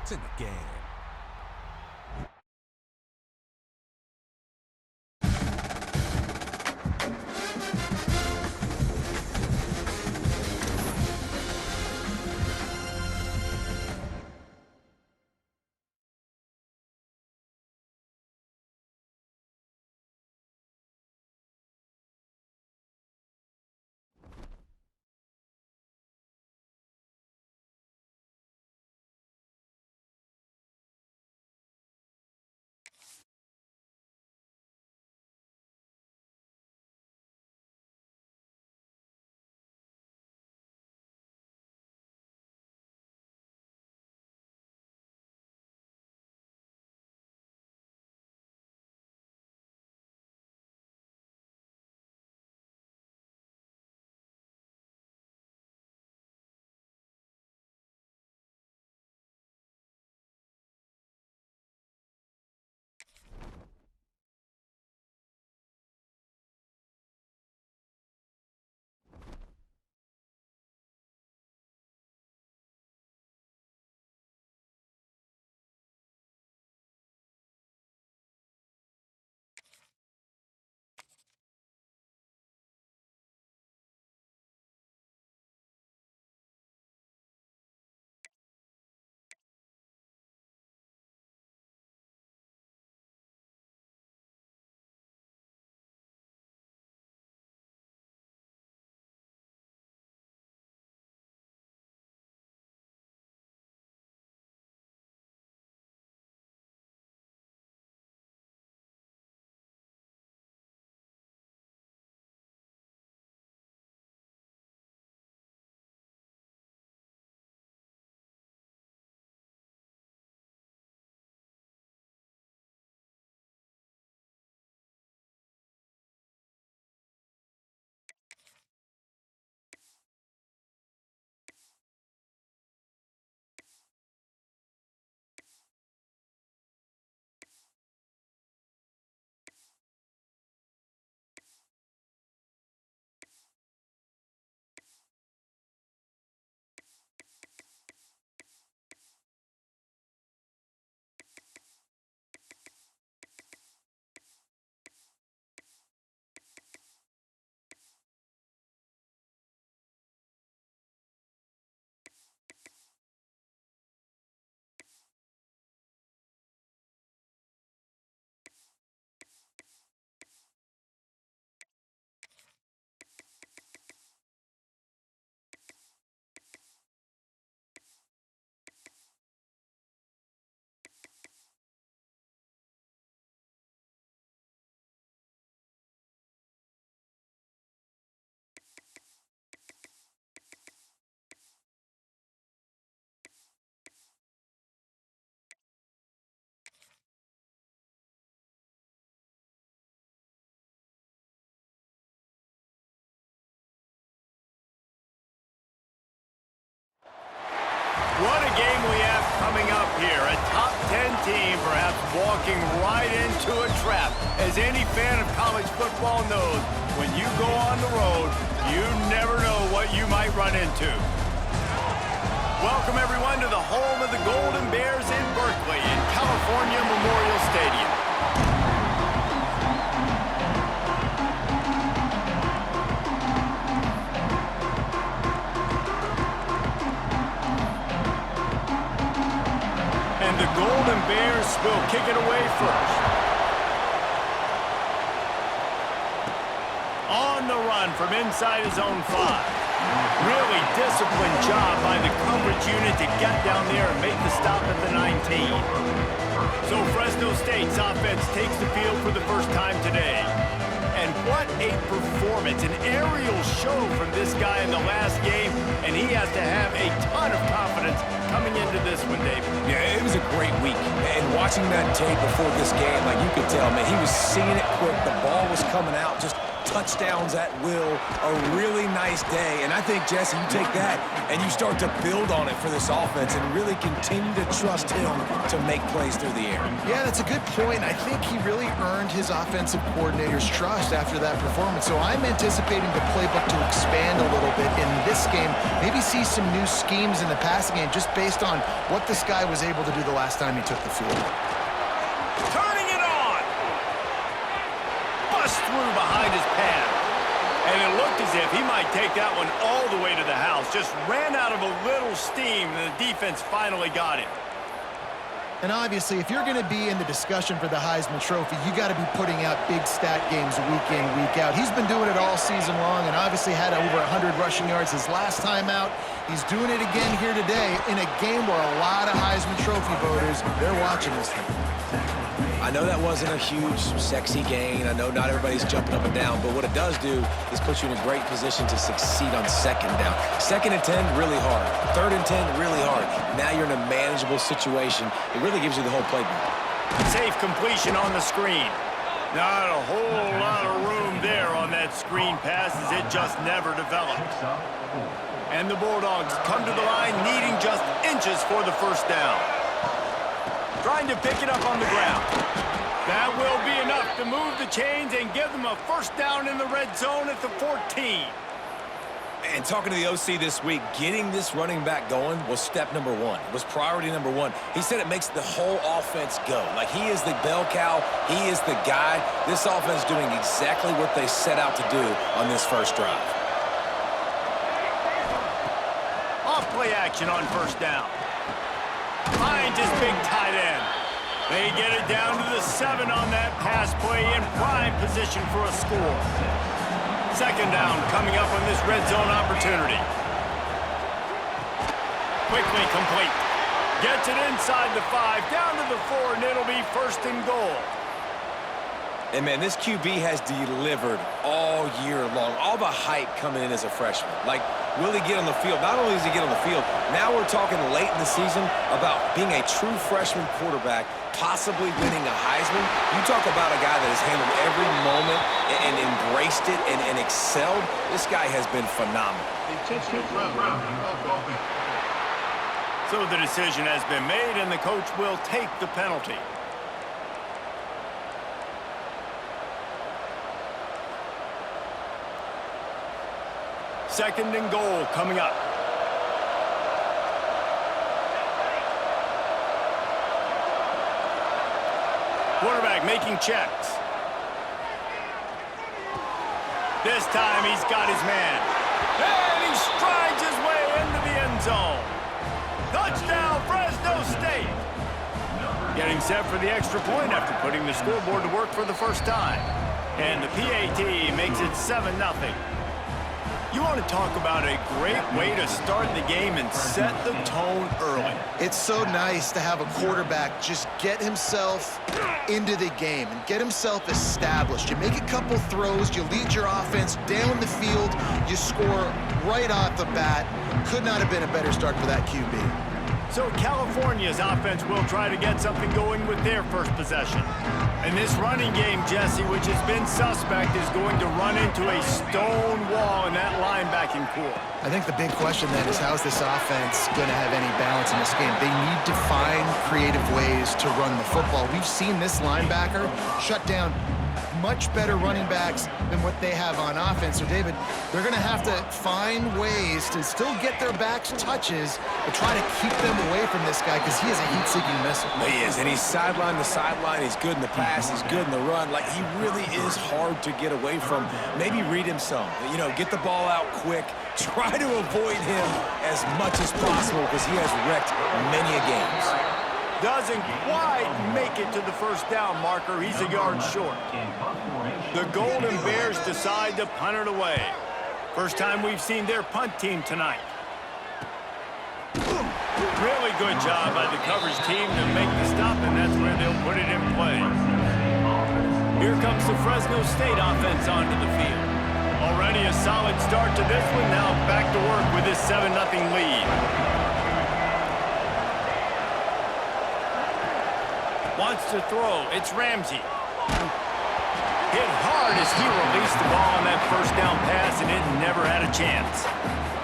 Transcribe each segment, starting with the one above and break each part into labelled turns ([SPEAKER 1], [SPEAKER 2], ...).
[SPEAKER 1] points in the game.
[SPEAKER 2] What a game we have coming up here. A top 10 team perhaps walking right into a trap. As any fan of college football knows, when you go on the road, you never know what you might run into. Welcome everyone to the home of the Golden Bears in Berkeley in California Memorial Stadium. The Golden Bears will kick it away first. On the run from inside his own 5. Really disciplined job by the coverage unit to get down there and make the stop at the 19. So Fresno State's offense takes the field for the first time today. And what a performance, an aerial show from this guy in the last game, and he has to have a ton of confidence coming into this one, David.
[SPEAKER 1] Yeah, it was a great week. And watching that tape before this game, like you could tell, man, he was seeing it quick. The ball was coming out just touchdowns at will, a really nice day. And I think, Jesse, you take that and you start to build on it for this offense and really continue to trust him to make plays through the air.
[SPEAKER 3] Yeah, that's a good point. I think he really earned his offensive coordinator's trust after that performance. So I'm anticipating the playbook to expand a little bit in this game. Maybe see some new schemes in the passing game just based on what this guy was able to do the last time he took the field.
[SPEAKER 2] Turning it on. Bust through behind his pad. And it looked as if he might take that one all the way to the house. Just ran out of a little steam, and the defense finally got him.
[SPEAKER 3] And obviously, if you're going to be in the discussion for the Heisman Trophy, you got to be putting out big stat games week in, week out. He's been doing it all season long and obviously had over 100 rushing yards his last time out. He's doing it again here today in a game where a lot of Heisman Trophy voters, they're watching this thing.
[SPEAKER 1] I know that wasn't a huge, sexy gain. I know not everybody's jumping up and down, but what it does do is put you in a great position to succeed on second down. 2nd and 10, really hard. 3rd and 10, really hard. Now you're in a manageable situation. It really gives you the whole playbook.
[SPEAKER 2] Safe completion on the screen. Not a whole lot of room there on that screen pass as it just never developed. And the Bulldogs come to the line needing just inches for the first down. Trying to pick it up on the ground. That will be enough to move the chains and give them a first down in the red zone at the 14.
[SPEAKER 1] And talking to the OC this week, getting this running back going was step number one. It was priority number one. He said it makes the whole offense go. Like, he is the bell cow. He is the guy. This offense is doing exactly what they set out to do on this first drive.
[SPEAKER 2] Off play action on first down. Finds his big tight end. They get it down to the 7 on that pass play in prime position for a score. 2nd down coming up on this red zone opportunity. Quickly complete. Gets it inside the 5, down to the 4, and it'll be 1st and goal.
[SPEAKER 1] And, man, this QB has delivered all year long. All the hype coming in as a freshman. Like, will he get on the field? Not only does he get on the field, now we're talking late in the season about being a true freshman quarterback, possibly winning a Heisman. You talk about a guy that has handled every moment and embraced it and excelled. This guy has been phenomenal.
[SPEAKER 2] So the decision has been made, and the coach will take the penalty. Second and goal coming up. Quarterback making checks. This time he's got his man. And he strides his way into the end zone. Touchdown, Fresno State. Getting set for the extra point after putting the scoreboard to work for the first time. And the PAT makes it 7-0. You want to talk about a great way to start the game and set the tone early.
[SPEAKER 3] It's so nice to have a quarterback just get himself into the game and get himself established. You make a couple throws, you lead your offense down the field, you score right off the bat. Could not have been a better start for that QB.
[SPEAKER 2] So California's offense will try to get something going with their first possession. And this running game, Jesse, which has been suspect, is going to run into a stone wall in that linebacking core.
[SPEAKER 3] I think the big question then is, how's this offense going to have any balance in this game? They need to find creative ways to run the football. We've seen this linebacker shut down much better running backs than what they have on offense. So, David, they're going to have to find ways to still get their backs touches, but try to keep them away from this guy because he is a heat-seeking missile.
[SPEAKER 1] He is, and he's sideline to sideline. He's good in the pass. He's good in the run. Like, he really is hard to get away from. Maybe read him some. You know, get the ball out quick. Try to avoid him as much as possible because he has wrecked many a games.
[SPEAKER 2] Doesn't quite make it to the first down marker. He's a yard short. The Golden Bears decide to punt it away. First time we've seen their punt team tonight. Really good job by the coverage team to make the stop, and that's where they'll put it in play. Here comes the Fresno State offense onto the field. Already a solid start to this one. Now back to work with this 7-0 lead. Wants to throw. It's Ramsey. Hit hard as he released the ball on that first down pass, and it never had a chance.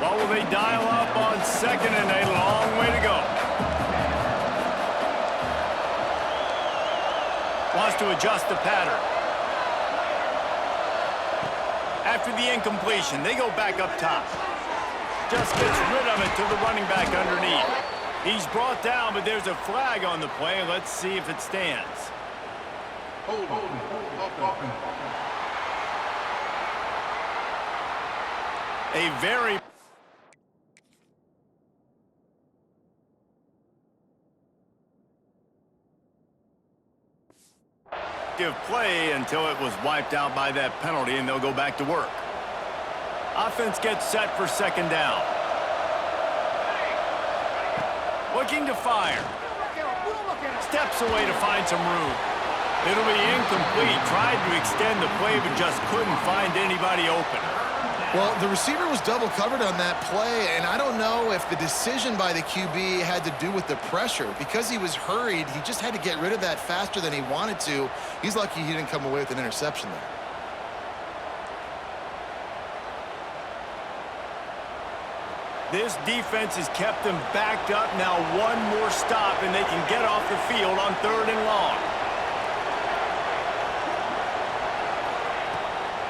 [SPEAKER 2] What will they dial up on second and a long way to go? Wants to adjust the pattern. After the incompletion, they go back up top. Just gets rid of it to the running back underneath. He's brought down, but there's a flag on the play. Let's see if it stands. A very give play until it was wiped out by that penalty, and they'll go back to work. Offense gets set for second down. Looking to fire. Steps away to find some room. It'll be incomplete. Tried to extend the play, but just couldn't find anybody open.
[SPEAKER 3] Well, the receiver was double covered on that play, and I don't know if the decision by the QB had to do with the pressure. Because he was hurried, he just had to get rid of that faster than he wanted to. He's lucky he didn't come away with an interception there.
[SPEAKER 2] This defense has kept them backed up. Now one more stop, and they can get off the field on 3rd and long.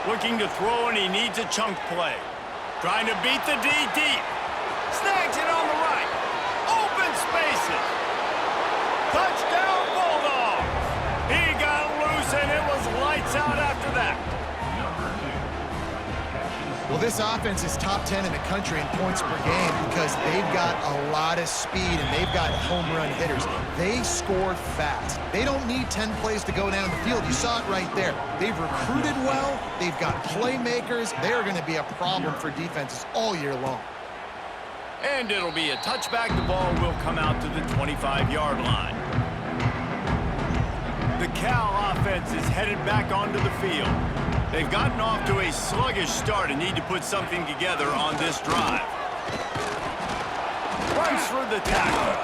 [SPEAKER 2] Looking to throw, and he needs a chunk play. Trying to beat the D deep. Snags it on the right. Open spaces. Touchdown, Bulldogs. He got loose, and it was lights out after that.
[SPEAKER 3] Well, this offense is top 10 in the country in points per game because they've got a lot of speed and they've got home run hitters. They score fast. They don't need 10 plays to go down the field. You saw it right there. They've recruited well. They've got playmakers. They're going to be a problem for defenses all year long.
[SPEAKER 2] And it'll be a touchback. The ball will come out to the 25-yard line. The Cal offense is headed back onto the field. They've gotten off to a sluggish start and need to put something together on this drive. Runs through the tackle.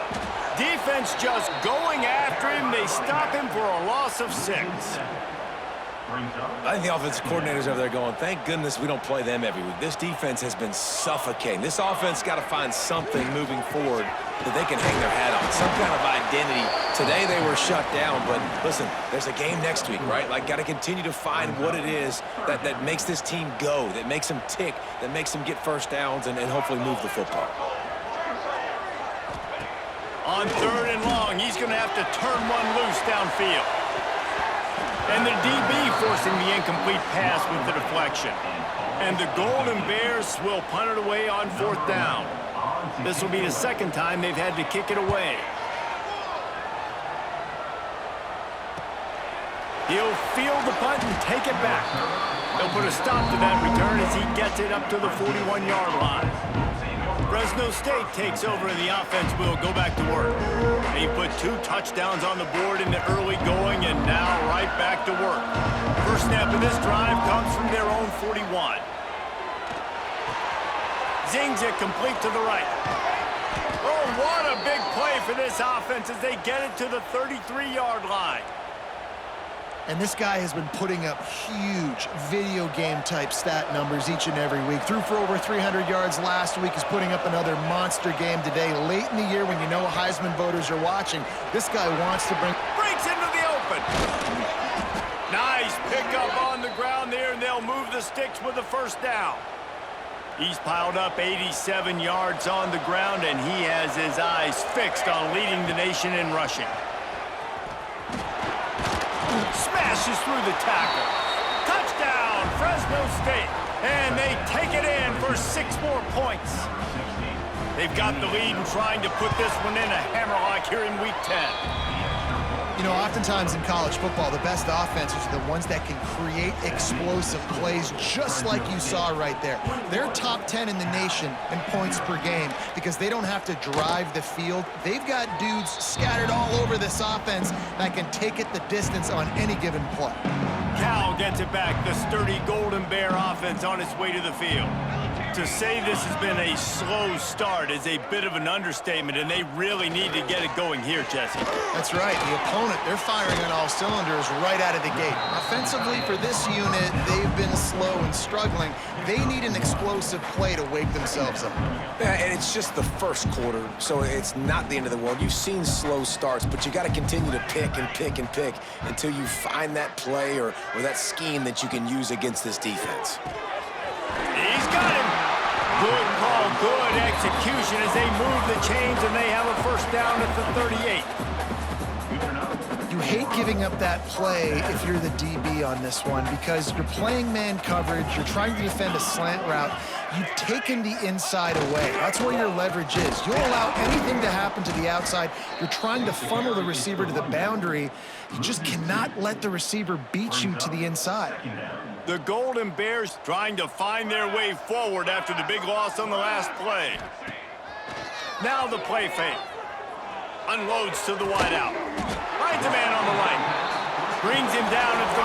[SPEAKER 2] Defense just going after him. They stop him for a loss of 6.
[SPEAKER 1] I think the offensive coordinators over there going, thank goodness we don't play them every week. This defense has been suffocating. This offense got to find something moving forward that they can hang their hat on, some kind of identity. Today they were shut down, but listen, there's a game next week, right? Like, got to continue to find what it is that makes this team go, that makes them tick, that makes them get first downs and hopefully move the football.
[SPEAKER 2] On 3rd and long, he's going to have to turn one loose downfield. And the DB forcing the incomplete pass with the deflection. And the Golden Bears will punt it away on 4th down. This will be the second time they've had to kick it away. He'll field the punt and take it back. They'll put a stop to that return as he gets it up to the 41-yard line. Fresno State takes over and the offense will go back to work. They put 2 touchdowns on the board in the early going and now right back to work. First snap of this drive comes from their own 41. Zings it complete to the right. Oh, what a big play for this offense as they get it to the 33-yard line.
[SPEAKER 3] And this guy has been putting up huge video game type stat numbers each and every week. Threw for over 300 yards last week. He's putting up another monster game today. Late in the year when you know Heisman voters are watching, this guy wants to
[SPEAKER 2] breaks into the open. Nice pickup on the ground there, and they'll move the sticks with the first down. He's piled up 87 yards on the ground, and he has his eyes fixed on leading the nation in rushing. Smashes through the tackle. Touchdown, Fresno State. And they take it in for 6 more points. They've got the lead and trying to put this one in a hammerlock here in Week 10.
[SPEAKER 3] You know, oftentimes in college football, the best offenses are the ones that can create explosive plays just like you saw right there. They're top 10 in the nation in points per game because they don't have to drive the field. They've got dudes scattered all over this offense that can take it the distance on any given play.
[SPEAKER 2] Cal gets it back, the sturdy Golden Bear offense on its way to the field. To say this has been a slow start is a bit of an understatement, and they really need to get it going here, Jesse.
[SPEAKER 3] That's right. The opponent, they're firing on all cylinders right out of the gate. Offensively, for this unit, they've been slow and struggling. They need an explosive play to wake themselves up.
[SPEAKER 1] Yeah, and it's just the first quarter, so it's not the end of the world. You've seen slow starts, but you got to continue to pick and pick and pick until you find that play or that scheme that you can use against this defense.
[SPEAKER 2] He's got him. Good call, good execution as they move the chains, and they have a first down at the 38.
[SPEAKER 3] You hate giving up that play if you're the DB on this one because you're playing man coverage, you're trying to defend a slant route, you've taken the inside away. That's where your leverage is. You'll allow anything to happen to the outside. You're trying to funnel the receiver to the boundary. You just cannot let the receiver beat you to the inside.
[SPEAKER 2] The Golden Bears trying to find their way forward after the big loss on the last play. Now the play fake. Unloads to the wideout. Finds a man on the right. Brings him down at the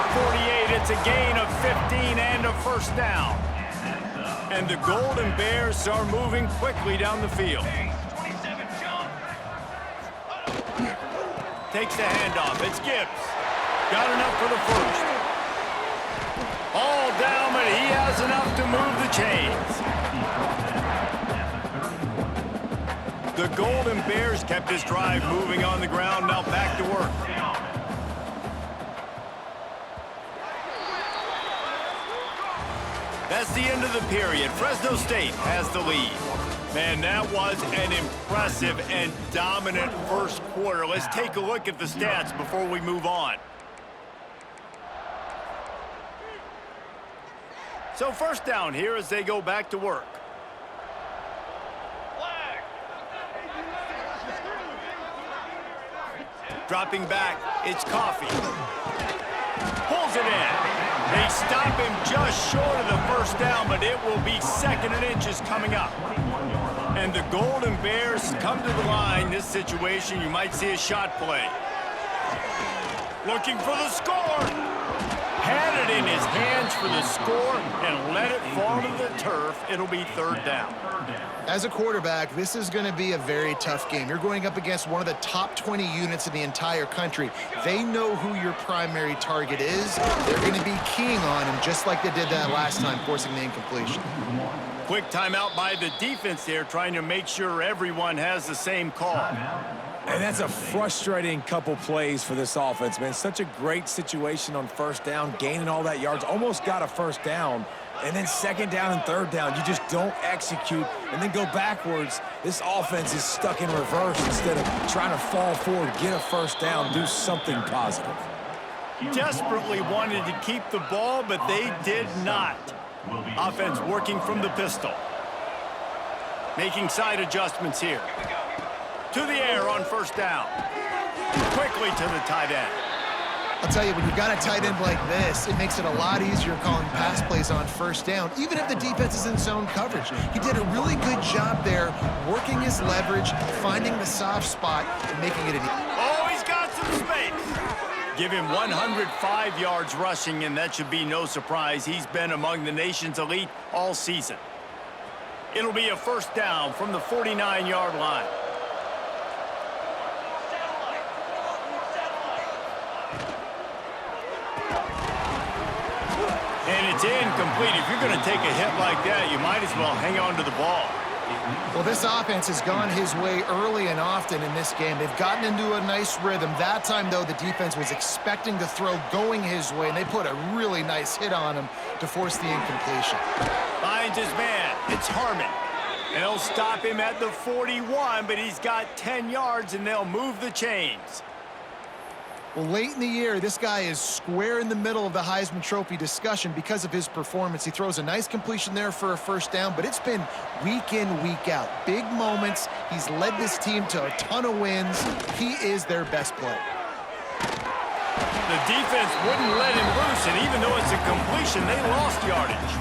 [SPEAKER 2] 48. It's a gain of 15 and a first down. And the Golden Bears are moving quickly down the field. Takes the handoff. It's Gibbs. Got enough for the first. All down, but he has enough to move the chains. The Golden Bears kept this drive moving on the ground. Now back to work. That's the end of the period. Fresno State has the lead. Man, that was an impressive and dominant first quarter. Let's take a look at the stats before we move on. So first down here as they go back to work. Dropping back, it's Coffee. Pulls it in. They stop him just short of the first down, but it will be second and inches coming up. And the Golden Bears come to the line. This situation, you might see a shot play. Looking for the score. Had it in his hands for the score and let it fall to the turf. It'll be third down.
[SPEAKER 3] As a quarterback, this is going to be a very tough game. You're going up against one of the top 20 units in the entire country. They know who your primary target is. They're going to be keying on him just like they did that last time, forcing the incompletion.
[SPEAKER 2] Quick timeout by the defense there, trying to make sure everyone has the same call.
[SPEAKER 1] And that's a frustrating couple plays for this offense, man. Such a great situation on first down, gaining all that yards, almost got a first down, and then second down and third down. You just don't execute and then go backwards. This offense is stuck in reverse instead of trying to fall forward, get a first down, do something positive.
[SPEAKER 2] Desperately wanted to keep the ball, but they did not. Offense working from the pistol. Making side adjustments here. To the air on first down. Quickly to the tight end.
[SPEAKER 3] I'll tell you, when you've got a tight end like this, it makes it a lot easier calling pass plays on first down, even if the defense is in zone coverage. He did a really good job there, working his leverage, finding the soft spot, and making it an...
[SPEAKER 2] Oh, he's got some space. Give him 105 yards rushing, and that should be no surprise. He's been among the nation's elite all season. It'll be a first down from the 49-yard line. And it's incomplete. If you're going to take a hit like that, you might as well hang on to the ball.
[SPEAKER 3] Well, this offense has gone his way early and often in this game. They've gotten into a nice rhythm. That time, though, the defense was expecting the throw going his way, and they put a really nice hit on him to force the incompletion.
[SPEAKER 2] Finds his man. It's Harmon. And they'll stop him at the 41, but he's got 10 yards, and they'll move the chains.
[SPEAKER 3] Well, late in the year, this guy is square in the middle of the Heisman Trophy discussion because of his performance. He throws a nice completion there for a first down, but it's been week in, week out. Big moments. He's led this team to a ton of wins. He is their best player.
[SPEAKER 2] The defense wouldn't let him loose, and even though it's a completion, they lost yardage.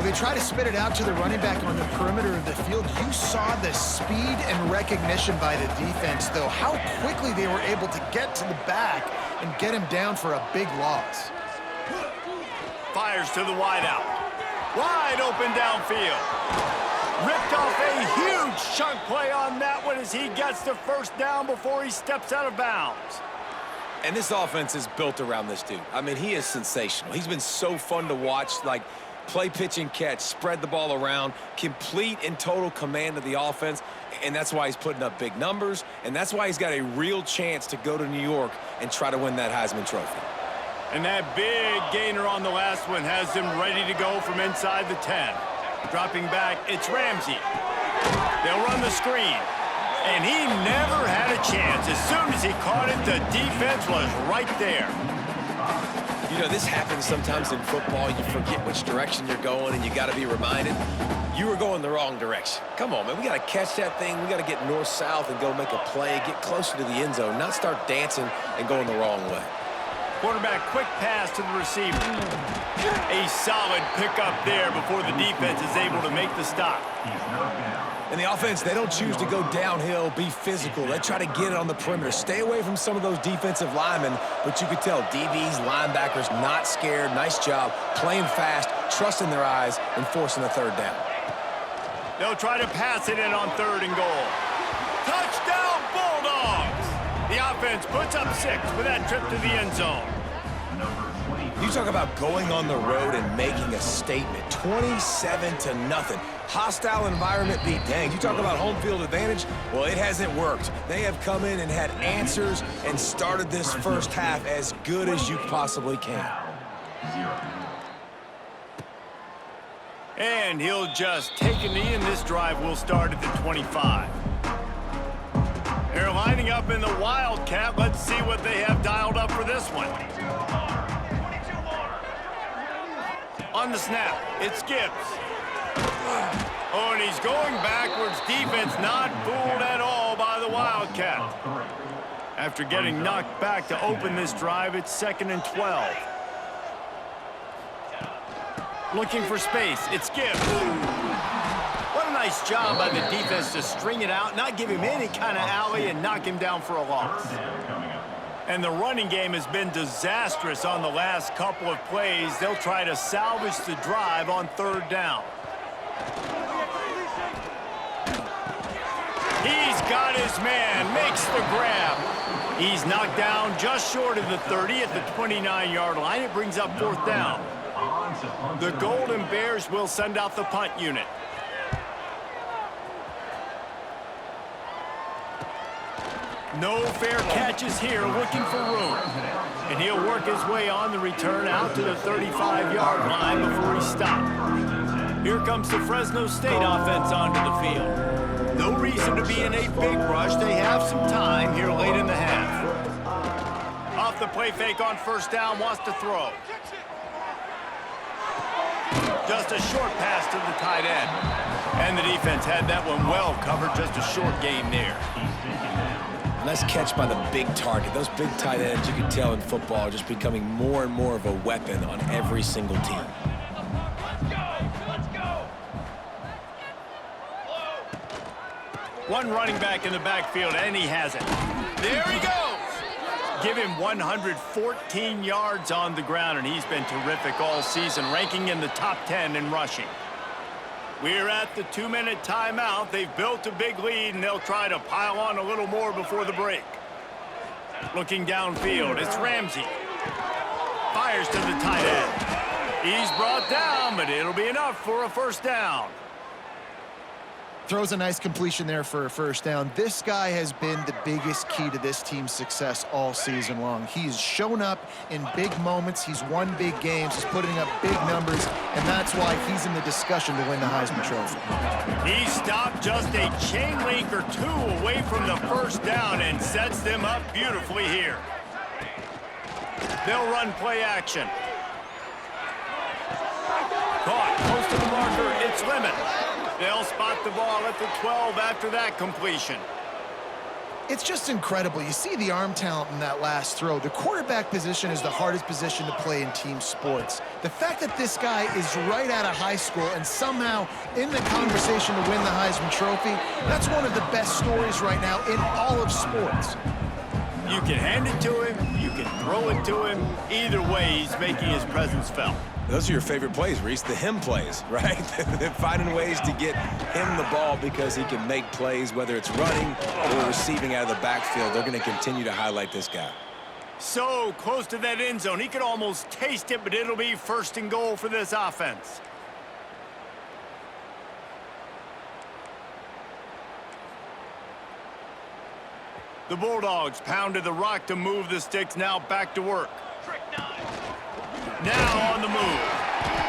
[SPEAKER 3] Well, they try to spit it out to the running back on the perimeter of the field. You saw the speed and recognition by the defense, though, how quickly they were able to get to the back and get him down for a big loss.
[SPEAKER 2] Fires to the wideout. Wide open downfield. Ripped off a huge chunk play on that one as he gets the first down before he steps out of bounds.
[SPEAKER 1] And this offense is built around this dude. I mean, he is sensational. He's been so fun to watch, like play, pitch, and catch, spread the ball around, complete and total command of the offense, and that's why he's putting up big numbers, and that's why he's got a real chance to go to New York and try to win that Heisman Trophy.
[SPEAKER 2] And that big gainer on the last one has him ready to go from inside the 10. Dropping back, it's Ramsey. They'll run the screen. And he never had a chance. As soon as he caught it, the defense was right there.
[SPEAKER 1] You know, this happens sometimes in football. You forget which direction you're going, and you got to be reminded, you were going the wrong direction. Come on, man. We got to catch that thing. We got to get north-south and go make a play, get closer to the end zone, not start dancing and going the wrong way.
[SPEAKER 2] Quarterback, quick pass to the receiver. A solid pickup there before the defense is able to make the stop.
[SPEAKER 1] And the offense, they don't choose to go downhill, be physical. They try to get it on the perimeter. Stay away from some of those defensive linemen, but you could tell DBs, linebackers, not scared. Nice job playing fast, trusting their eyes, and forcing a third down.
[SPEAKER 2] They'll try to pass it in on 3rd and goal. Touchdown, Bulldogs! The offense puts up 6 with that trip to the end zone.
[SPEAKER 1] You talk about going on the road and making a statement. 27-0. Hostile environment be danged. You talk about home field advantage. Well, it hasn't worked. They have come in and had answers and started this first half as good as you possibly can.
[SPEAKER 2] And he'll just take a knee, and this drive will start at the 25. They're lining up in the Wildcat. Let's see what they have dialed up for this one. On the snap, it's Gibbs. Oh, and he's going backwards. Defense not fooled at all by the Wildcat. After getting knocked back to open this drive, it's 2nd and 12. Looking for space, it's Gibbs. What a nice job by the defense to string it out, not give him any kind of alley, and knock him down for a loss. And the running game has been disastrous on the last couple of plays. They'll try to salvage the drive on 3rd down. He's got his man, makes the grab. He's knocked down just short of the 30 at the 29-yard line. It brings up 4th down. The Golden Bears will send out the punt unit. No fair catches here, looking for room. And he'll work his way on the return out to the 35-yard line before he stopped. Here comes the Fresno State offense onto the field. No reason to be in a big rush. They have some time here late in the half. Off the play fake on 1st down, wants to throw. Just a short pass to the tight end. And the defense had that one well covered, just a short gain there.
[SPEAKER 1] Nice catch by the big target. Those big tight ends, you can tell in football, are just becoming more and more of a weapon on every single team.
[SPEAKER 2] Let's go. One running back in the backfield, and he has it. There he goes. Give him 114 yards on the ground, and he's been terrific all season, ranking in the top 10 in rushing. We're at the 2-minute timeout. They've built a big lead, and they'll try to pile on a little more before the break. Looking downfield, it's Ramsey. Fires to the tight end. He's brought down, but it'll be enough for a 1st down.
[SPEAKER 3] Throws a nice completion there for a 1st down. This guy has been the biggest key to this team's success all season long. He's shown up in big moments. He's won big games. He's putting up big numbers, and that's why he's in the discussion to win the Heisman Trophy.
[SPEAKER 2] He stopped just a chain link or 2 away from the 1st down and sets them up beautifully here. They'll run play action. Caught close to the marker. It's Lemon. They'll spot the ball at the 12 after that completion.
[SPEAKER 3] It's just incredible. You see the arm talent in that last throw. The quarterback position is the hardest position to play in team sports. The fact that this guy is right out of high school and somehow in the conversation to win the Heisman Trophy, that's one of the best stories right now in all of sports.
[SPEAKER 2] You can hand it to him, you can throw it to him. Either way, he's making his presence felt.
[SPEAKER 1] Those are your favorite plays, Reese, the him plays, right? They're finding ways to get him the ball because he can make plays, whether it's running or receiving out of the backfield. They're going to continue to highlight this guy.
[SPEAKER 2] So close to that end zone. He could almost taste it, but it'll be 1st and goal for this offense. The Bulldogs pounded the rock to move the sticks. Now back to work. Now on the move.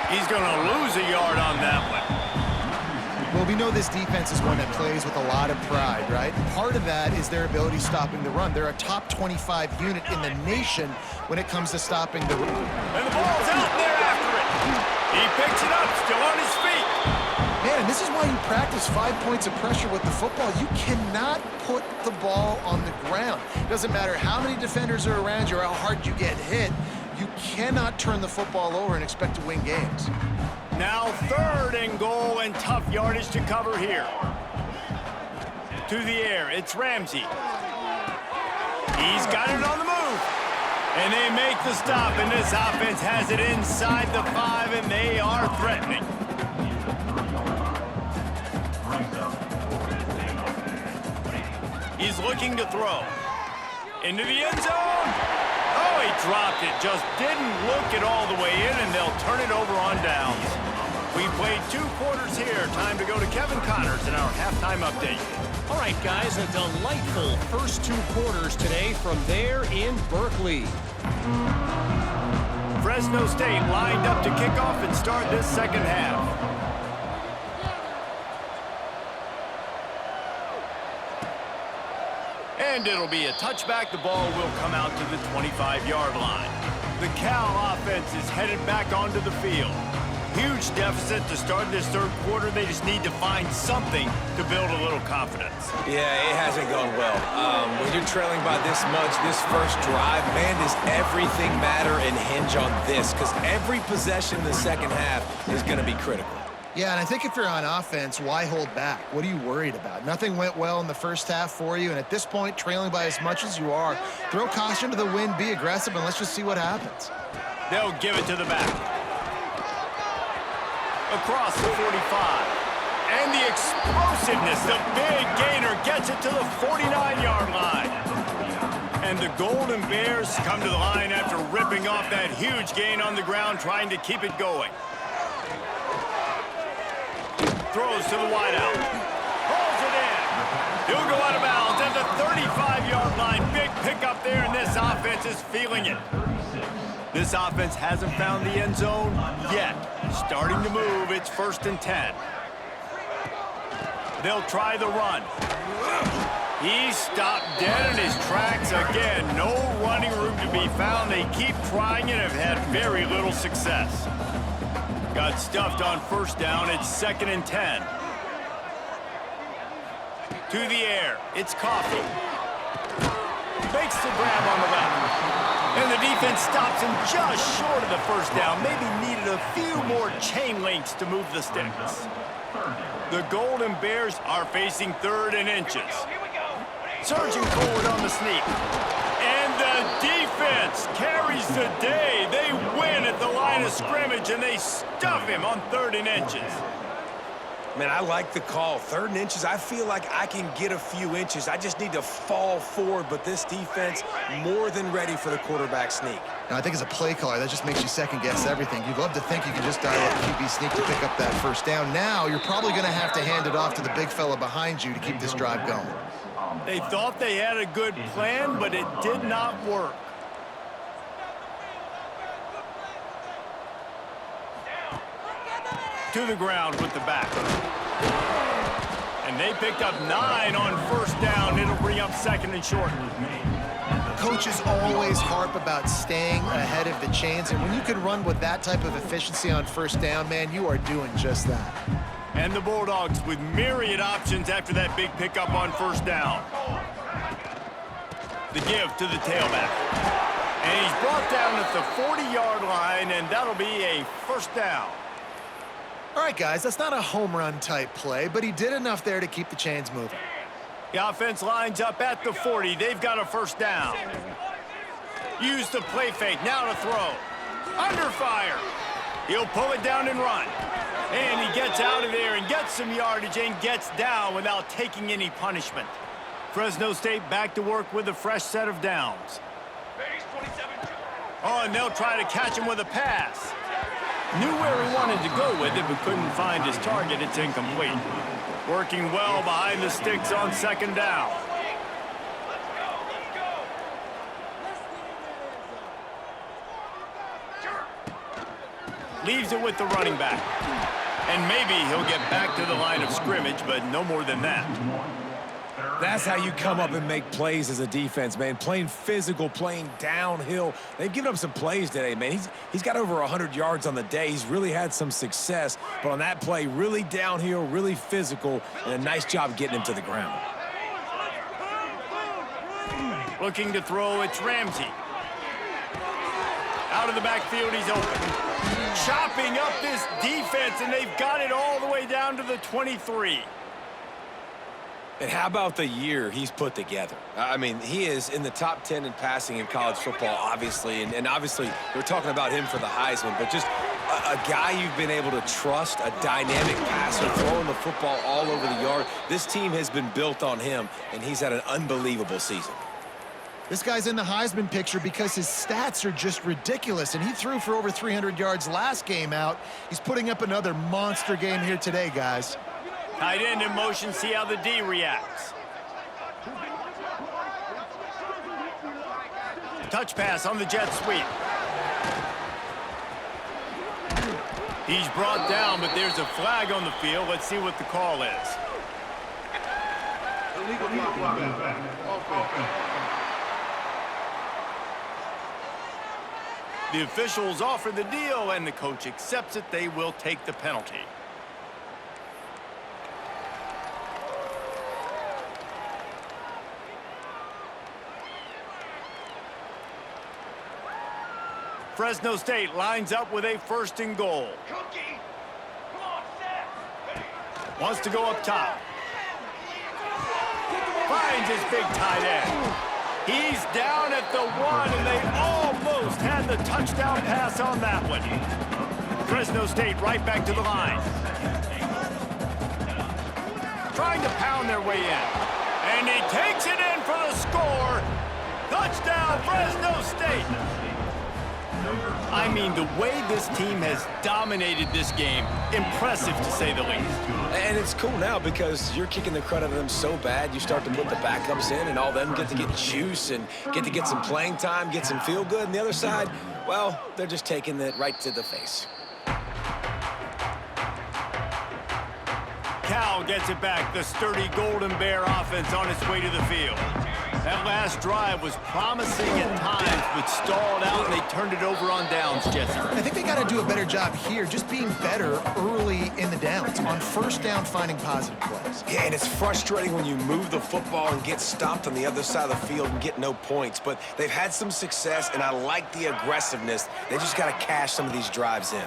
[SPEAKER 2] He's going to lose a yard on that one.
[SPEAKER 3] Well, we know this defense is one that plays with a lot of pride, right? Part of that is their ability stopping the run. They're a top 25 unit in the nation when it comes to stopping the run.
[SPEAKER 2] And the ball's out there after it. He picks it up, still on his feet.
[SPEAKER 3] Man, and this is why you practice 5 points of pressure with the football. You cannot put the ball on the ground. It doesn't matter how many defenders are around you or how hard you get hit. You cannot turn the football over and expect to win games.
[SPEAKER 2] Now 3rd and goal and tough yardage to cover here. To the air, it's Ramsey. He's got it on the move. And they make the stop, and this offense has it inside the 5, and they are threatening. He's looking to throw. Into the end zone. Oh, he dropped it. Just didn't look it all the way in, and they'll turn it over on downs. We played 2 quarters here. Time to go to Kevin Connors in our halftime update.
[SPEAKER 4] All right, guys, a delightful first 2 quarters today from there in Berkeley.
[SPEAKER 2] Fresno State lined up to kick off and start this 2nd half. And it'll be a touchback. The ball will come out to the 25-yard line. The Cal offense is headed back onto the field. Huge deficit to start this 3rd quarter. They just need to find something to build a little confidence.
[SPEAKER 1] Yeah, it hasn't gone well. When you're trailing by this much, this first drive, man, does everything matter and hinge on this? Because every possession in the 2nd half is going to be critical.
[SPEAKER 3] Yeah, and I think if you're on offense, why hold back? What are you worried about? Nothing went well in the first half for you, and at this point, trailing by as much as you are, throw caution to the wind, be aggressive, and let's just see what happens.
[SPEAKER 2] They'll give it to the back. Across the 45. And the explosiveness, the big gainer gets it to the 49-yard line. And the Golden Bears come to the line after ripping off that huge gain on the ground, trying to keep it going. Throws to the wideout. Pulls it in. He'll go out of bounds at the 35-yard line. Big pickup there, and this offense is feeling it. This offense hasn't found the end zone yet. Starting to move, it's 1st and 10. They'll try the run. He stopped dead in his tracks again. No running room to be found. They keep trying and have had very little success. Got stuffed on 1st down. It's 2nd and 10. To the air. It's Coffee. Makes the grab on the left. And the defense stops him just short of the 1st down. Maybe needed a few more chain links to move the sticks. The Golden Bears are facing 3rd and inches. Surging forward on the sneak. And the defense carries the day. They win at the line of scrimmage, and they stuff him on 3rd and inches.
[SPEAKER 1] Man, I like the call. 3rd and inches, I feel like I can get a few inches. I just need to fall forward, but this defense more than ready for the quarterback sneak.
[SPEAKER 3] Now, I think as a play caller, that just makes you second-guess everything. You'd love to think you can just dial up QB sneak to pick up that 1st down. Now, you're probably going to have to hand it off to the big fella behind you to keep this drive going.
[SPEAKER 2] They thought they had a good plan, but it did not work. To the ground with the back. And they picked up 9 on 1st down. It'll bring up 2nd and short.
[SPEAKER 3] Coaches always harp about staying ahead of the chains, and when you can run with that type of efficiency on 1st down, man, you are doing just that.
[SPEAKER 2] And the Bulldogs with myriad options after that big pickup on 1st down. The give to the tailback. And he's brought down at the 40-yard line, and that'll be a 1st down.
[SPEAKER 3] All right, guys, that's not a home run type play, but he did enough there to keep the chains moving.
[SPEAKER 2] The offense lines up at the 40. They've got a 1st down. Use the play fake, now to throw. Under fire. He'll pull it down and run. And he gets out of there and gets some yardage and gets down without taking any punishment. Fresno State back to work with a fresh set of downs. Oh, and they'll try to catch him with a pass. Knew where he wanted to go with it, but couldn't find his target. It's incomplete. Working well behind the sticks on second down. Leaves it with the running back. And maybe he'll get back to the line of scrimmage, but no more than that.
[SPEAKER 1] That's how you come up and make plays as a defense, man. Playing physical, playing downhill. They've given up some plays today, man. He's got over 100 yards on the day. He's really had some success. But on that play, really downhill, really physical, and a nice job getting him to the ground.
[SPEAKER 2] Looking to throw, it's Ramsey. Out of the backfield, he's open. Chopping up this defense, and they've got it all the way down to the 23.
[SPEAKER 1] And how about the year he's put together? I mean, he is in the top 10 in passing in college football, obviously. And obviously, we're talking about him for the Heisman. But just a guy you've been able to trust, a dynamic passer, throwing the football all over the yard. This team has been built on him, and he's had an unbelievable season.
[SPEAKER 3] This guy's in the Heisman picture because his stats are just ridiculous, and he threw for over 300 yards last game out. He's putting up another monster game here today, guys.
[SPEAKER 2] Tight end in motion, see how the D reacts. Touch pass on the jet sweep. He's brought down, but there's a flag on the field. Let's see what the call is. The officials offer the deal, and the coach accepts it. They will take the penalty. Fresno State lines up with a first and goal. Wants to go up top. Finds his big tight end. He's down at the 1, and they almost had the touchdown pass on that one. Fresno State right back to the line. Trying to pound their way in. And he takes it in for the score. Touchdown, Fresno State. I mean, the way this team has dominated this game, impressive to say the least.
[SPEAKER 1] And it's cool now because you're kicking the crud out of them so bad, you start to put the backups in, and all of them get to get juice and get to get some playing time, get some feel good. And the other side, well, they're just taking it right to the face.
[SPEAKER 2] Cal gets it back. The sturdy Golden Bear offense on its way to the field. That last drive was promising at times, but stalled out, and they turned it over on downs, Jesse.
[SPEAKER 3] I think they got to do a better job here, just being better early in the downs, on first down, finding positive plays.
[SPEAKER 1] Yeah, and it's frustrating when you move the football and get stopped on the other side of the field and get no points. But they've had some success, and I like the aggressiveness. They just got to cash some of these drives in.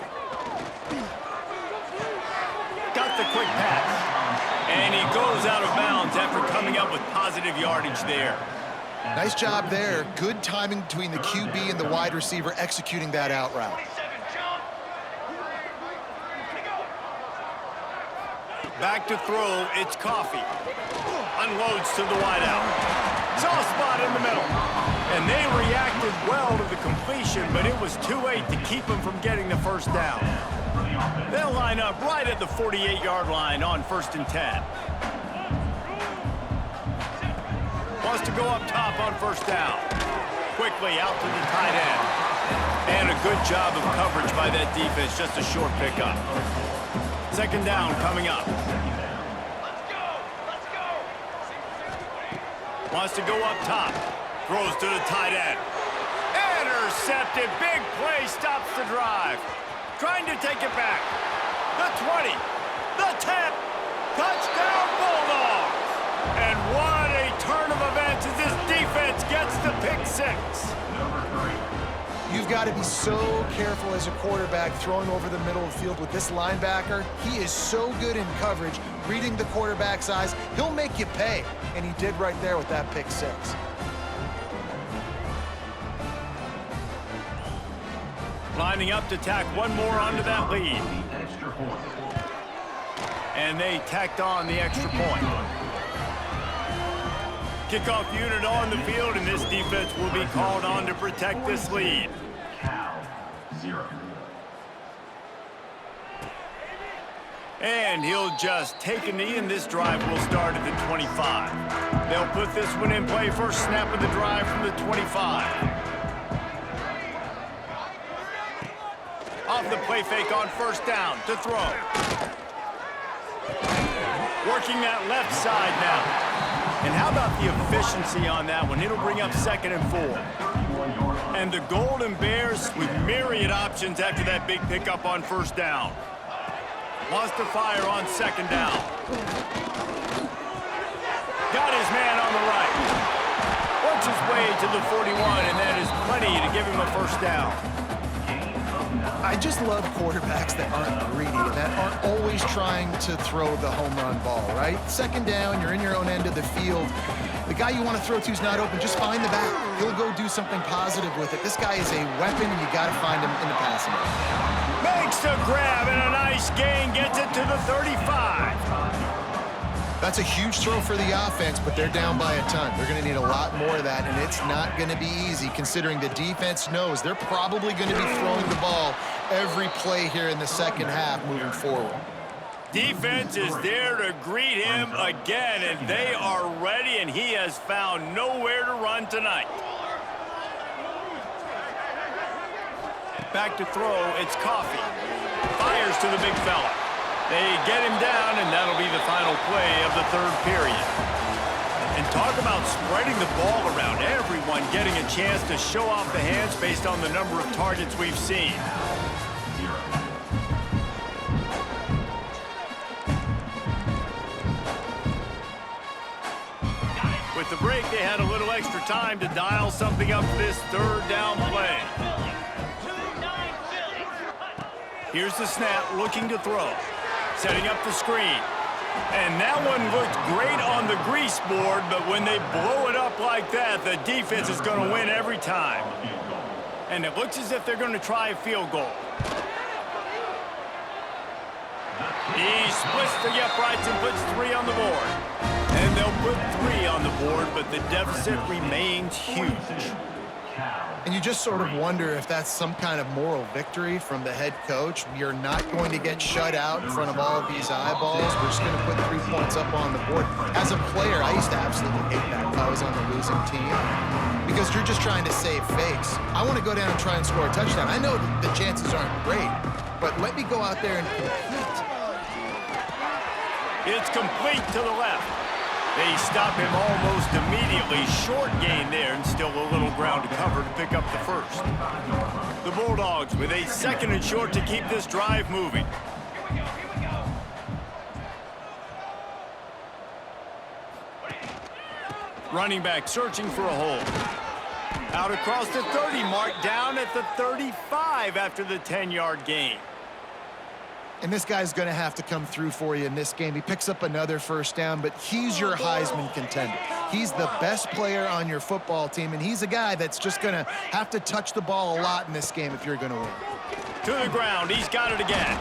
[SPEAKER 2] Got the quick pass. And he goes out of bounds after coming up with positive yardage there.
[SPEAKER 3] Nice job there. Good timing between the QB and the wide receiver executing that out route.
[SPEAKER 2] Back to throw, it's Coffee. Unloads to the wideout. Soft spot in the middle. And they reacted well to the completion, but it was too late to keep him from getting the first down. They'll line up right at the 48-yard line on 1st and 10. Wants to go up top on first down. Quickly out to the tight end. And a good job of coverage by that defense, just a short pickup. Second down coming up. Wants to go up top. Throws to the tight end. Intercepted. Big play stops the drive. Trying to take it back. The 20. The 10. Touchdown Bulldogs. And what a turn of events as this defense gets the pick six.
[SPEAKER 3] You've got to be so careful as a quarterback throwing over the middle of the field with this linebacker. He is so good in coverage, reading the quarterback's eyes. He'll make you pay, and he did right there with that pick six.
[SPEAKER 2] Lining up to tack one more onto that lead. And they tacked on the extra point. Kickoff unit on the field, and this defense will be called on to protect this lead. And he'll just take a knee, and this drive will start at the 25. They'll put this one in play. First snap of the drive from the 25. Off the play fake on first down to throw. Working that left side now. And how about the efficiency on that one? It'll bring up 2nd and 4. And the Golden Bears with myriad options after that big pickup on first down. Wants to fire on 2nd down. Got his man on the right. Works his way to the 41, and that is plenty to give him a first down.
[SPEAKER 3] I just love quarterbacks that aren't greedy, that aren't always trying to throw the home run ball, right? 2nd down, you're in your own end of the field. The guy you want to throw to is not open. Just find the back. He'll go do something positive with it. This guy is a weapon, and you got to find him in the passing game.
[SPEAKER 2] Makes the grab, and a nice gain. Gets it to the 35.
[SPEAKER 3] That's a huge throw for the offense, but they're down by a ton. They're going to need a lot more of that, and it's not going to be easy considering the defense knows they're probably going to be throwing the ball every play here in the second half moving forward.
[SPEAKER 2] Defense is there to greet him again, and they are ready, and he has found nowhere to run tonight. Back to throw, it's Coffee. Fires to the big fella. They get him down, and that'll be the final play of the 3rd period. And talk about spreading the ball around. Everyone getting a chance to show off the hands based on the number of targets we've seen. With the break, they had a little extra time to dial something up for this 3rd down play. Here's the snap, looking to throw. Setting up the screen. And that one looked great on the grease board, but when they blow it up like that, the defense is going to win every time. And it looks as if they're going to try a field goal. He splits the uprights and puts 3 on the board. And they'll put 3 on the board, but the deficit remains huge.
[SPEAKER 3] And you just sort of wonder if that's some kind of moral victory from the head coach. We are not going to get shut out in front of all of these eyeballs. We're just going to put 3 points up on the board. As a player, I used to absolutely hate that if I was on the losing team because you're just trying to save face. I want to go down and try and score a touchdown. I know the chances aren't great, but let me go out there and compete.
[SPEAKER 2] It's complete to the left. They stop him almost immediately. Short gain there, and still a little ground to cover to pick up the first. The Bulldogs with a 2nd and short to keep this drive moving. Running back searching for a hole. Out across the 30 mark, down at the 35 after the 10-yard gain.
[SPEAKER 3] And this guy's going to have to come through for you in this game. He picks up another first down, but he's your Heisman contender. He's the best player on your football team, and he's a guy that's just going to have to touch the ball a lot in this game if you're going to win.
[SPEAKER 2] To the ground, he's got it again.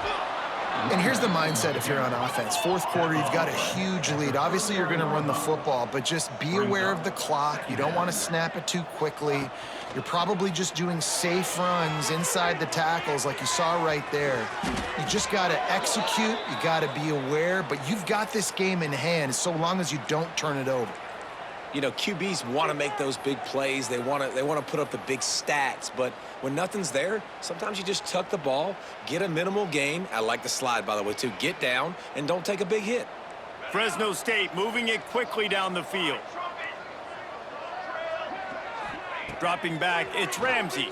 [SPEAKER 3] And here's the mindset if you're on offense. 4th quarter, you've got a huge lead. Obviously, you're going to run the football, but just be aware of the clock. You don't want to snap it too quickly. You're probably just doing safe runs inside the tackles like you saw right there. You just got to execute. You got to be aware, but you've got this game in hand so long as you don't turn it over.
[SPEAKER 1] You know, QBs want to make those big plays. They want to put up the big stats, but when nothing's there, sometimes you just tuck the ball, get a minimal gain. I like the slide, by the way, too. Get down and don't take a big hit.
[SPEAKER 2] Fresno State moving it quickly down the field. Dropping back, it's Ramsey.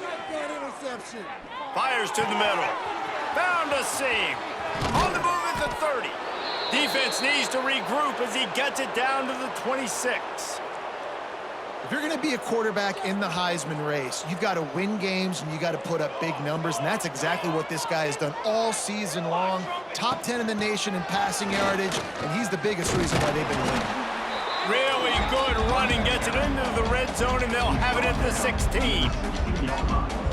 [SPEAKER 2] Fires to the middle. Found a seam. On the move at the 30. Defense needs to regroup as he gets it down to the 26.
[SPEAKER 3] If you're going to be a quarterback in the Heisman race, you've got to win games and you got to put up big numbers, and that's exactly what this guy has done all season long. Top 10 in the nation in passing yardage, and he's the biggest reason why they've been winning.
[SPEAKER 2] Really good running, gets it into the red zone, and they'll have it at the 16.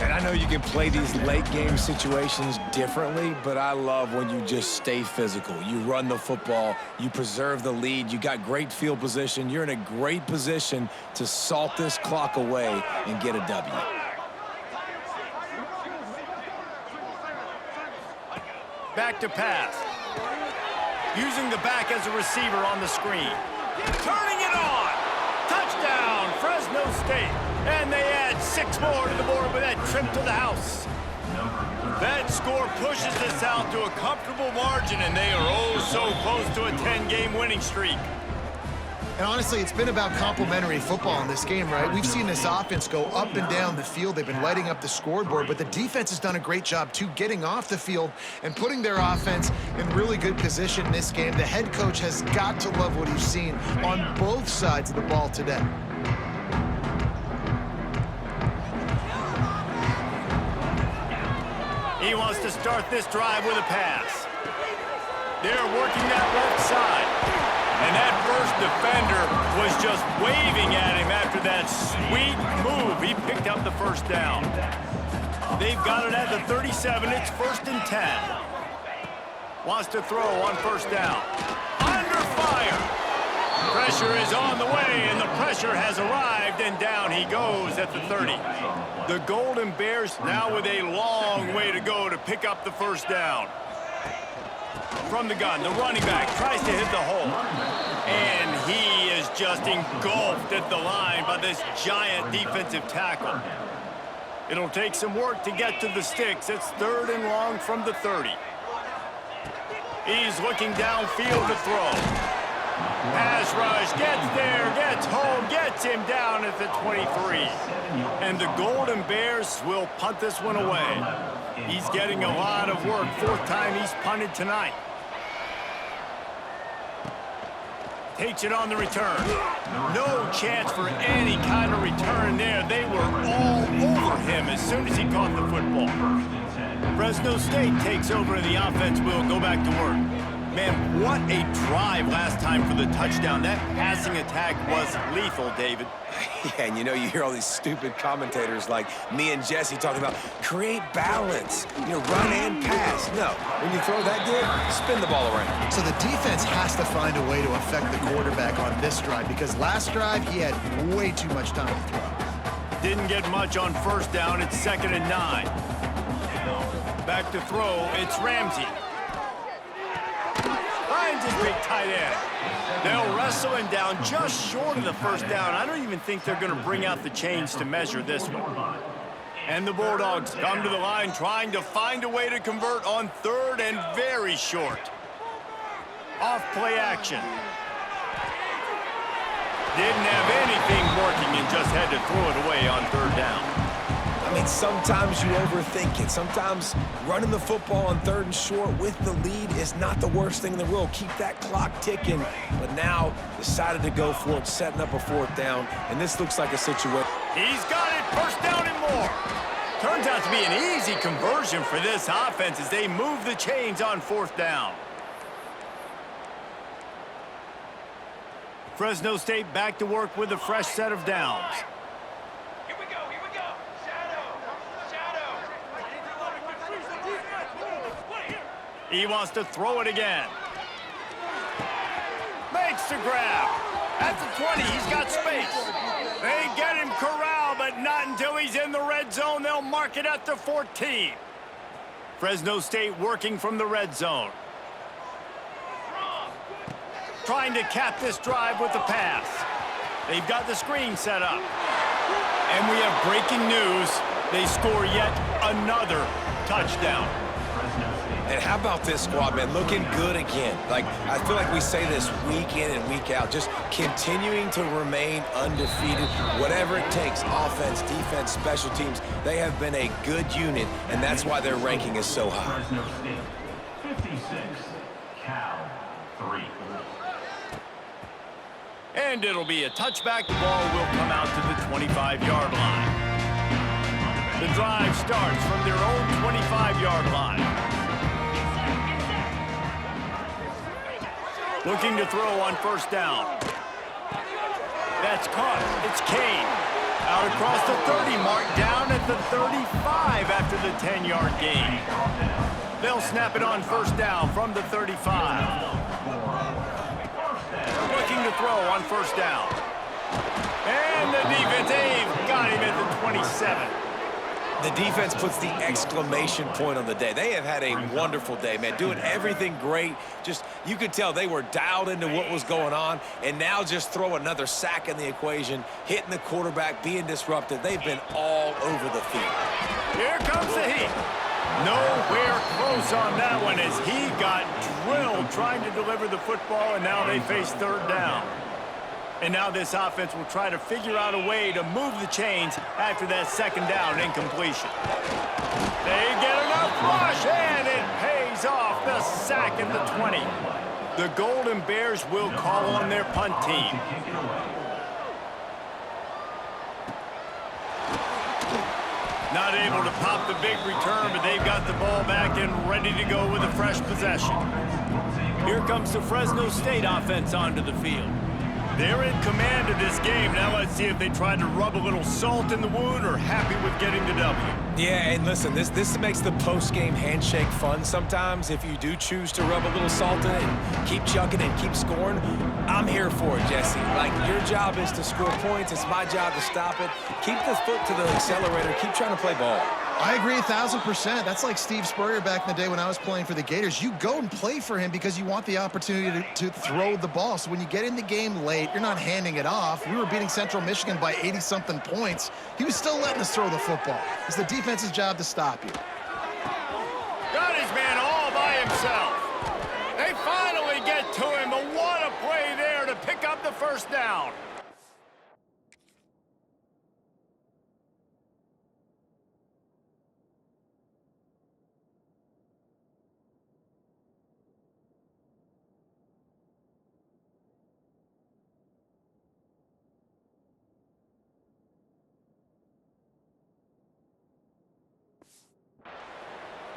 [SPEAKER 1] And I know you can play these late game situations differently, but I love when you just stay physical. You run the football, you preserve the lead, you got great field position, you're in a great position to salt this clock away and get a W.
[SPEAKER 2] Back to pass. Using the back as a receiver on the screen. Turning it on! Touchdown, Fresno State! And they add 6 more to the board with that trip to the house. That score pushes us out to a comfortable margin, and they are oh so close to a 10-game winning streak.
[SPEAKER 3] And honestly, it's been about complementary football in this game, right? We've seen this offense go up and down the field. They've been lighting up the scoreboard, but the defense has done a great job, too, getting off the field and putting their offense in really good position in this game. The head coach has got to love what he's seen on both sides of the ball today.
[SPEAKER 2] He wants to start this drive with a pass. They're working that left side. And that first defender was just waving at him after that sweet move. He picked up the first down. They've got it at the 37. It's 1st and 10. Wants to throw on first down. Under fire. Pressure is on the way, and the pressure has arrived, and down he goes at the 30. The Golden Bears now with a long way to go to pick up the first down. From the gun, the running back tries to hit the hole. And he is just engulfed at the line by this giant defensive tackle. It'll take some work to get to the sticks. It's 3rd and long from the 30. He's looking downfield to throw. Pass rush, gets there, gets home, gets him down at the 23. And the Golden Bears will punt this one away. He's getting a lot of work. 4th time he's punted tonight. Takes it on the return. No chance for any kind of return there. They were all over him as soon as he caught the football. Fresno State takes over and the offense will go back to work. Man, what a drive last time for the touchdown. That passing attack was lethal, David.
[SPEAKER 1] Yeah, and you know, you hear all these stupid commentators like me and Jesse talking about create balance, run and pass. No, when you throw that good, spin the ball around.
[SPEAKER 3] So the defense has to find a way to affect the quarterback on this drive, because last drive he had way too much time to throw.
[SPEAKER 2] Didn't get much on first down. It's 2nd and 9. Back to throw. It's Ramsey. Finds his big tight end. They'll wrestle him down just short of the first down. I don't even think they're going to bring out the chains to measure this one. And the Bulldogs come to the line trying to find a way to convert on 3rd and very short. Off play action. Didn't have anything working and just had to throw it away on 3rd down.
[SPEAKER 1] I mean, sometimes you overthink it. Sometimes running the football on 3rd and short with the lead is not the worst thing in the world. Keep that clock ticking. But now decided to go for it, setting up a 4th down. And this looks like a situation.
[SPEAKER 2] He's got it, 1st down and more. Turns out to be an easy conversion for this offense as they move the chains on 4th down. Fresno State back to work with a fresh set of downs. He wants to throw it again. Makes the grab. At the 20, he's got space. They get him corralled, but not until he's in the red zone. They'll mark it at the 14. Fresno State working from the red zone. Trying to cap this drive with the pass. They've got the screen set up. And we have breaking news. They score yet another touchdown.
[SPEAKER 1] And how about this squad, man? Looking good again. Like, I feel like we say this week in and week out, just continuing to remain undefeated, whatever it takes, offense, defense, special teams. They have been a good unit, and that's why their ranking is so high.
[SPEAKER 5] 56, Cal 3.
[SPEAKER 2] And it'll be a touchback. The ball will come out to the 25-yard line. The drive starts from their own 25-yard line. Looking to throw on 1st down. That's caught. It's Kane. Out across the 30 mark, down at the 35 after the 10-yard gain. They'll snap it on first down from the 35. Looking to throw on first down. And the defense, they've got him at the 27.
[SPEAKER 1] The defense puts the exclamation point on the day. They have had a wonderful day, man, doing everything great. Just, you could tell they were dialed into what was going on, and now just throw another sack in the equation, hitting the quarterback, being disruptive. They've been all over the field.
[SPEAKER 2] Here comes the heat. Nowhere close on that one as he got drilled trying to deliver the football, and now they face third down. And now this offense will try to figure out a way to move the chains after that second down incompletion. They get enough rush, and it pays off. The sack at the 20. The Golden Bears will call on their punt team. Not able to pop the big return, but they've got the ball back and ready to go with a fresh possession. Here comes the Fresno State offense onto the field. They're in command of this game. Now let's see if they try to rub a little salt in the wound or happy with getting the W.
[SPEAKER 1] Yeah, and listen, this makes the post-game handshake fun sometimes. If you do choose to rub a little salt in it and keep chucking and keep scoring, I'm here for it, Jesse. Like, your job is to score points. It's my job to stop it. Keep the foot to the accelerator. Keep trying to play ball.
[SPEAKER 3] I agree 1,000%. That's like Steve Spurrier back in the day when I was playing for the Gators. You go and play for him because you want the opportunity to throw the ball. So when you get in the game late, you're not handing it off. We were beating Central Michigan by 80-something points. He was still letting us throw the football. It's the defense's job to stop you.
[SPEAKER 2] Got his man all by himself. They finally get to him, but what a play there to pick up the first down.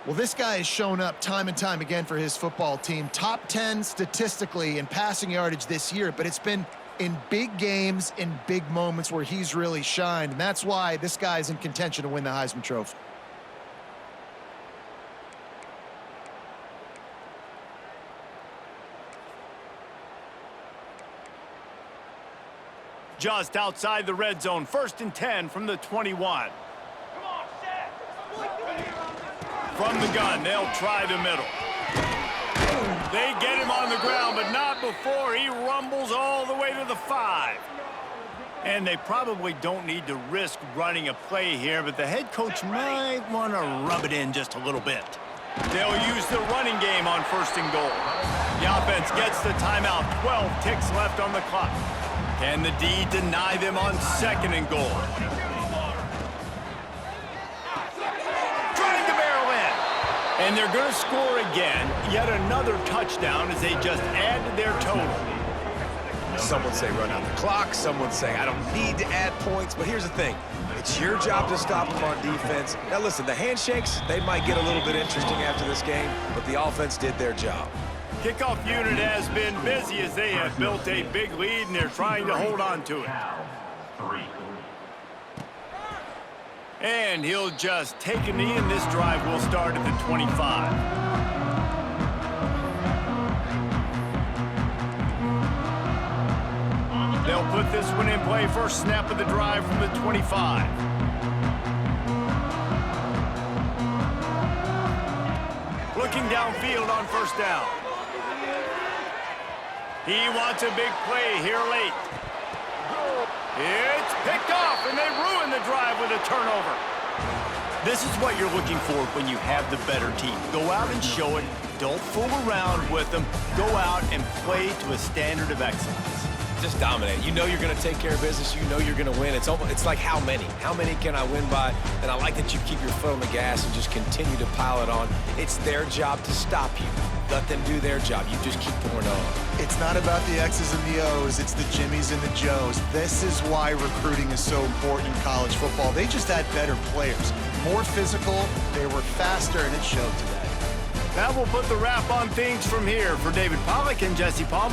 [SPEAKER 3] Well, this guy has shown up time and time again for his football team. Top 10 statistically in passing yardage this year, but it's been in big games, in big moments where he's really shined, and that's why this guy's in contention to win the Heisman Trophy.
[SPEAKER 2] Just outside the red zone, 1st and 10 from the 21. From the gun, they'll try the middle. They get him on the ground, but not before he rumbles all the way to the 5. And they probably don't need to risk running a play here, but the head coach might want to rub it in just a little bit. They'll use the running game on 1st and goal. The offense gets the timeout, 12 ticks left on the clock. Can the D deny them on 2nd and goal? And they're going to score again, yet another touchdown as they just add to their total.
[SPEAKER 1] Some would say run out the clock. Some would say I don't need to add points. But here's the thing. It's your job to stop them on defense. Now, listen, the handshakes, they might get a little bit interesting after this game, but the offense did their job.
[SPEAKER 2] Kickoff unit has been busy as they have built a big lead, and they're trying to hold on to it. And he'll just take a knee, and this drive will start at the 25. They'll put this one in play. First snap of the drive from the 25. Looking downfield on 1st down. He wants a big play here late. It's picked off, and they ruin the drive with a turnover. This is what you're looking for when you have the better team. Go out and show it. Don't fool around with them. Go out and play to a standard of excellence.
[SPEAKER 1] Just dominate. You know you're going to take care of business. You know you're going to win. It's like how many? How many can I win by? And I like that you keep your foot on the gas and just continue to pile it on. It's their job to stop you. Let them do their job. You just keep pouring on.
[SPEAKER 3] It's not about the X's and the O's. It's the Jimmies and the Joes. This is why recruiting is so important in college football. They just had better players. More physical. They were faster, and it showed today.
[SPEAKER 2] That will put the wrap on things from here. For David Pollack and Jesse Palmer.